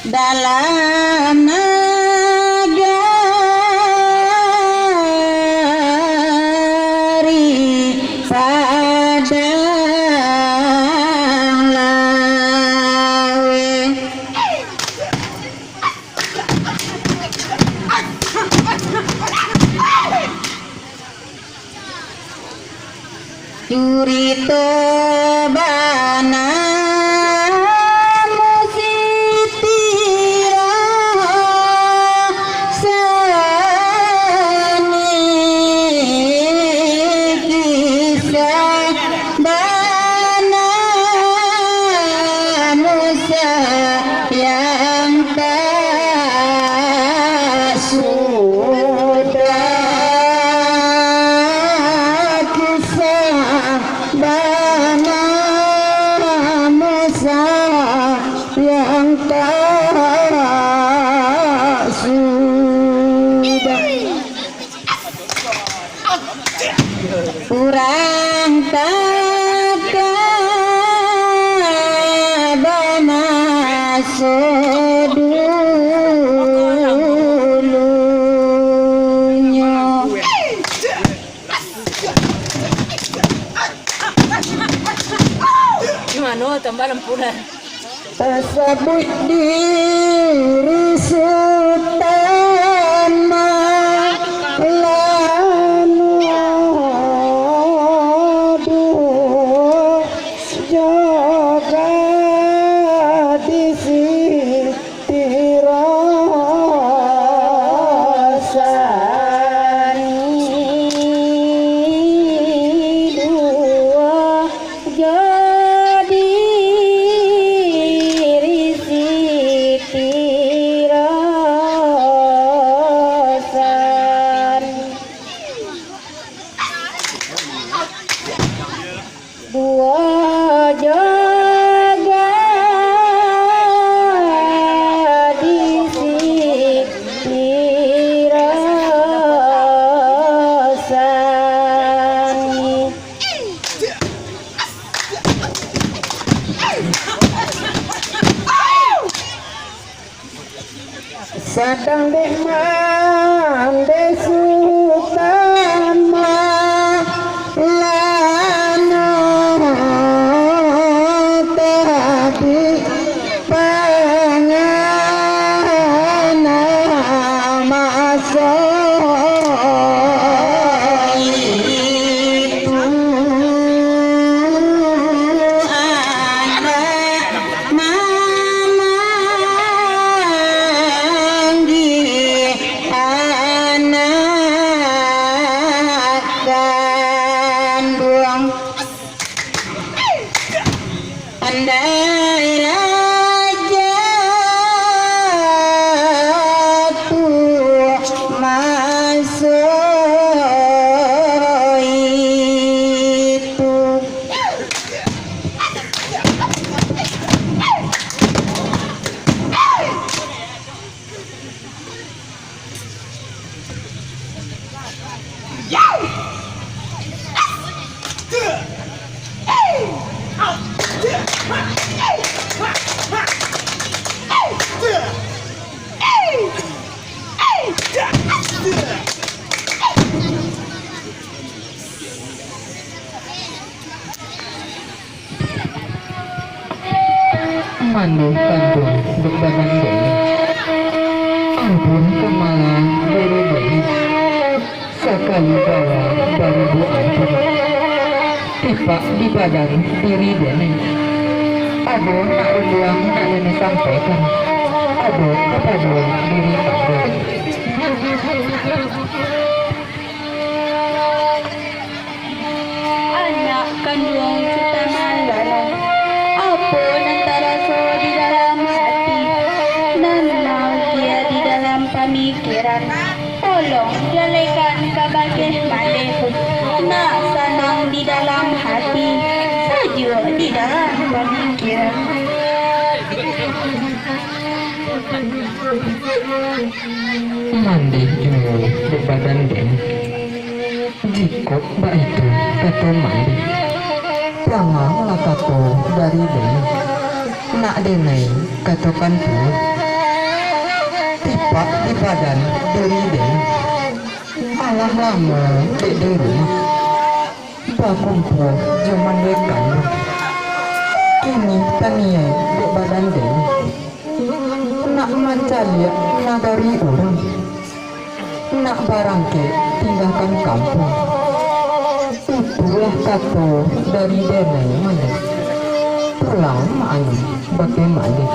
dalam nagari padang lawe. Jurito bana yang tak sudah kurang tak masuk dulunya. Gimana tambah lempuran Tersebut diri utama lanu jaga di siti rasani dua jadi dua jaga di siti rasani. Sedang demande utama lana tadi pangana masa itu anak mama anak kandung andai raja tuh masuk itu. Mandu kandung bebanan boleh ampun kemalang baru bayi sekali bawa baru bu ampun tipak di badan diri dene Ado nak ulang nak nenek sampaikan. Ado kepada diri ado. Anak kandung kita malam, apa antara so di dalam hati, nanau dia di dalam pemikiran. Tolong jalekan kabageh malih, nak sanang di dalam hati, saja di dalam pemikiran. Mandi jumbo di badan den. Jika mbak itu kata mandi, janganlah kata dari den. Nak denai katakan dulu. Tipak di badan dari den. Malah lama di rumah. Bakumpul zaman dekan. Kini taniai di badan den. Nak mencari nagari orang, nak barang ke tinggalkan kampung. Itulah kata dari denai mana. Pulang mana bagaimana?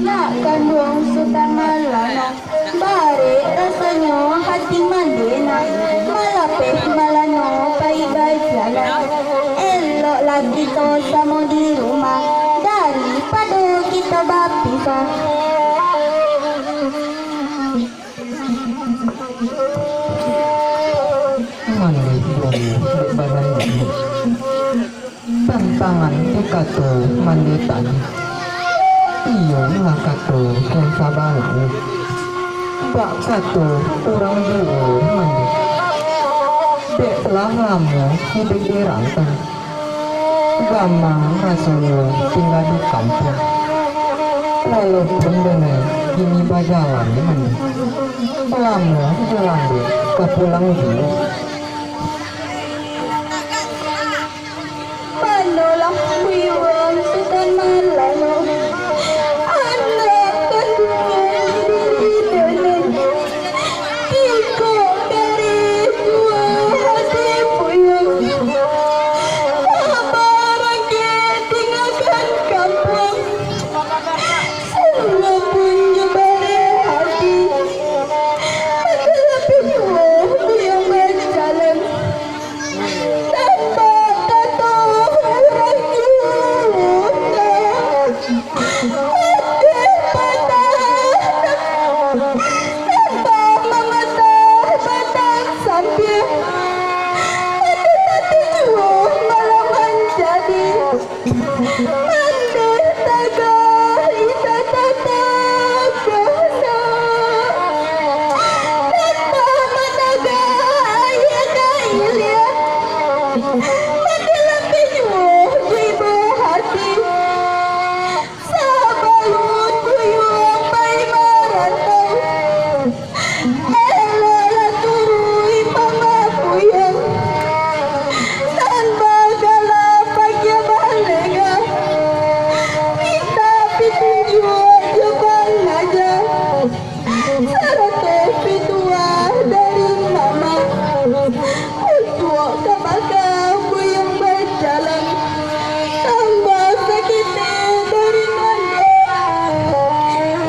Nak kandung sultan malam, bare rasanya hati mandena, malapeh malano pai jalan. Elok lagi to sama di rumah, daripada kita berpisah. Mandi dulu di badan den. Tantangan di kata mandi tadi. Iya lah kata yang sabaran. Bak kata orang dua mandi. Deklah lama hidup di rantau. Gamang rasanya tinggal di kampung. Walaupun denai kini berjalan mandi. Lama jalan di ke pulang dulu. Manolah wiwang sultan malam, anak kandungnya diri dengan tiga dari dua hati puyeng. Barang ke tinggalkan kampung, semua punya bare hati. Tetapi yang berjalan tanpa kata orang juga. Hati patah tanpa mematah batang sambil. Hati jua malah menjadi mandor tagar ita tata kuasa. Tanpa managa ayah kailia, mati lebih jua jiwa hati. Sabalut kuyung pai marantau, elolah turui pamapuyang. Tanpa gala pagya balega, kita pitunjua jebang aja. Sarate pitua dari mama, untuk kabaka kuyung berjalan. Tambah sakitnya dari mana,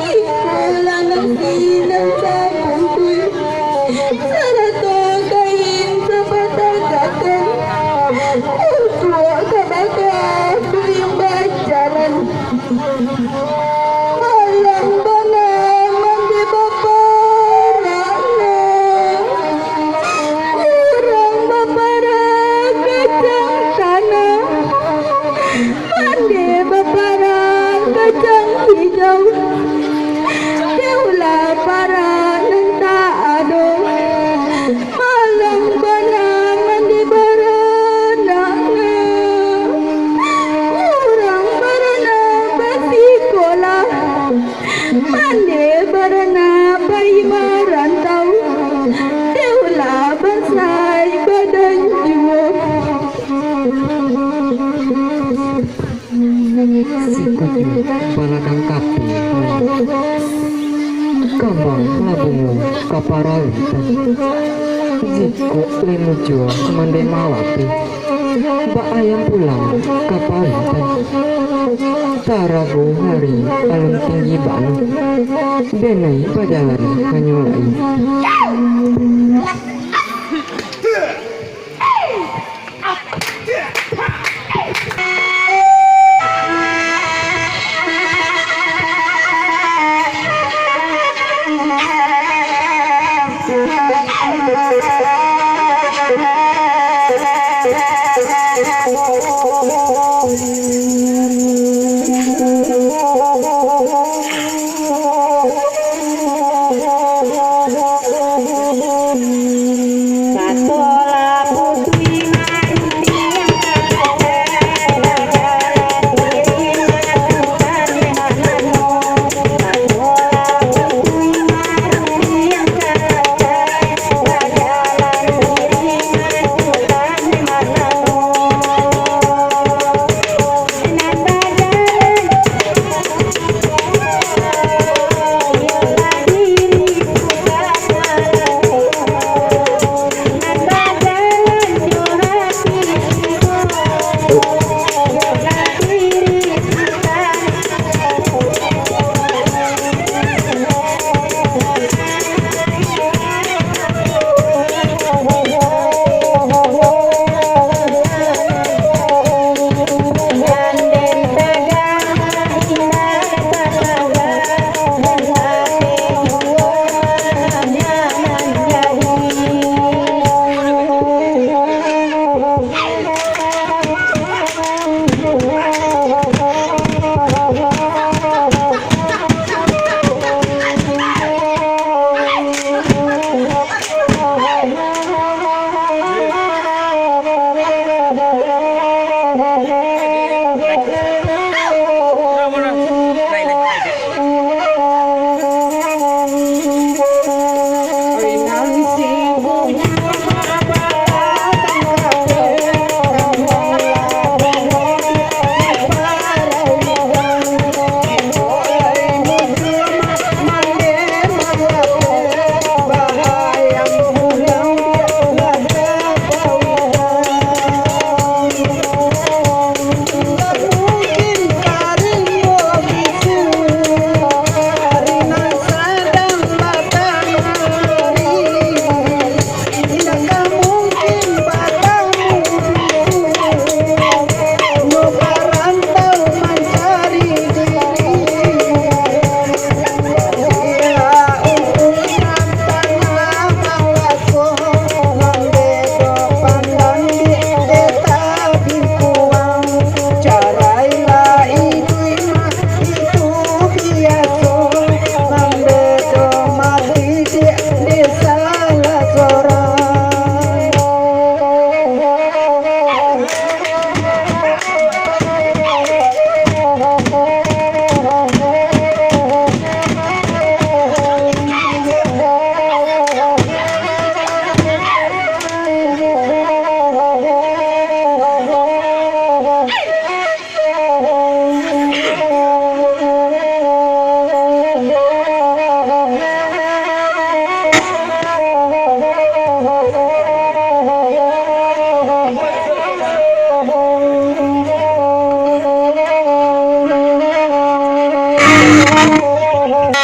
ikulah nasi dan sabuntuy. Sarate kain sebatang gaten, untuk kabaka kuyung berjalan. Malam banang mandi baparana, kurang bapara kacang tanah. Mandi bapara kacang hijau, kaulah para nenta ado. Malam banang mandi barana, kurang barana basikola. Mandi barana bayi merantau, kaulah basai badan jua. Sikutnya baladang kapi. Kambang labungu kapara unta. Jiko linujo mandi malapi. Ba ayam pulang kapalitan tarago hari alam tinggi banu benai pajalan kanyolai.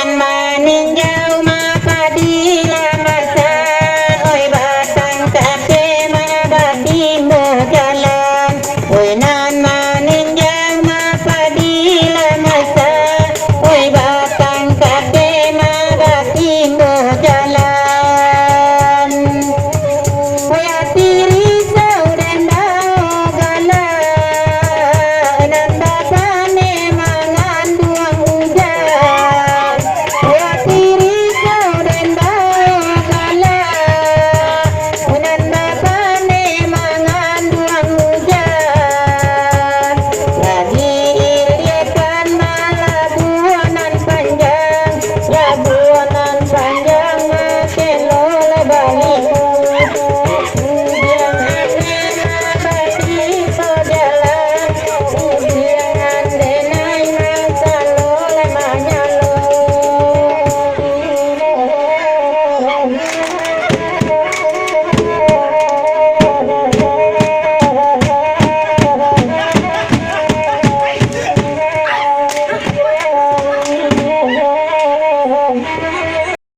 Maning jauh